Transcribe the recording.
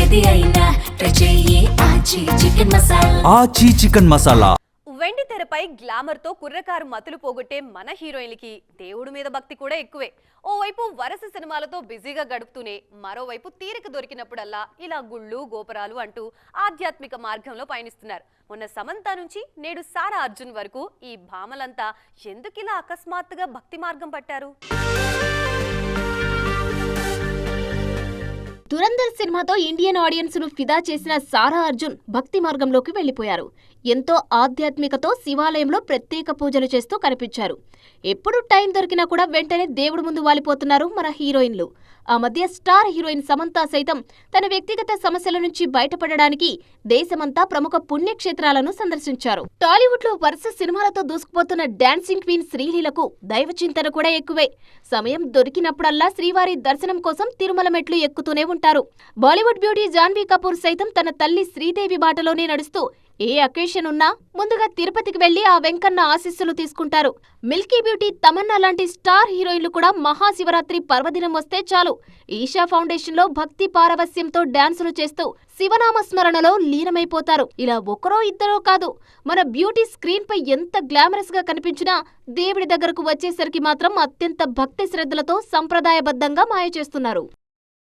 ఏది అయినా ట్రై చెయ్యి ఆచి చికెన్ మసాలా. ఆచి చికెన్ మసాలా. వెండి తెరపై గ్లామర్ తో కుర్రకారు మతులు పోగొట్టే మన హీరోయిన్లకి దేవుడి మీద భక్తి కూడా ఎక్కువే. ఓవైపు వరుస సినిమాలతో బిజీగా గడుపుతూనే మరోవైపు తీరిక దొరికినప్పుడల్లా ఇలా గుళ్ళు గోపురాలు అంటూ ఆధ్యాత్మిక మార్గంలో పయనిస్తున్నారు. మొన్న సమంత నుంచి నేడు సారా అర్జున్ వరకు ఈ భామలంతా ఎందుకిలా అకస్మాత్తుగా భక్తి మార్గం పట్టారు? దురంధర్ సినిమాతో ఇండియన్ ఆడియన్స్ ను ఫిదా చేసిన సారా అర్జున్ భక్తి మార్గంలోకి వెళ్లిపోయారు. ఎంతో ఆధ్యాత్మికతో శివాలయంలో ప్రత్యేక పూజలు చేస్తూ కనిపించారు. ఎప్పుడు టైం దొరికినా కూడా వెంటనే దేవుడి ముందు వాలిపోతున్నారు మన హీరోయిన్లు. ఆ మధ్య స్టార్ హీరోయిన్ సమంత సైతం తన వ్యక్తిగత సమస్యల నుంచి బయటపడడానికి దేశమంతా ప్రముఖ పుణ్యక్షేత్రాలను సందర్శించారు. టాలీవుడ్ లో వరుస సినిమాలతో దూసుకుపోతున్న డాన్సింగ్ క్వీన్ శ్రీలీలకు దైవ చింతన కూడా ఎక్కువే. సమయం దొరికినప్పుడల్లా శ్రీవారి దర్శనం కోసం తిరుమల మెట్లు ఎక్కుతూనే ఉంటారు. బాలీవుడ్ బ్యూటీ జాన్వీ కపూర్ సైతం తన తల్లి శ్రీదేవి బాటలోనే నడుస్తూ ఏ అకేషన్ ఉన్నా ముందుగా తిరుపతికి వెళ్లి ఆ వెంకన్న ఆశీస్సులు తీసుకుంటారు. మిల్కీ బ్యూటీ తమన్నా లాంటి స్టార్ హీరోయిన్లు కూడా మహాశివరాత్రి పర్వదినం వస్తే చాలు ఈషా ఫౌండేషన్ లో భక్తి పారవస్యంతో డాన్సులు చేస్తూ శివనామ స్మరణలో లీనమైపోతారు. ఇలా ఒకరో ఇద్దరో కాదు, మన బ్యూటీ స్క్రీన్ పై ఎంత గ్లామరస్ గా కనిపించినా దేవుడి దగ్గరకు వచ్చేసరికి మాత్రం అత్యంత భక్తి శ్రద్ధలతో సంప్రదాయబద్ధంగా మాయ చేస్తున్నారు.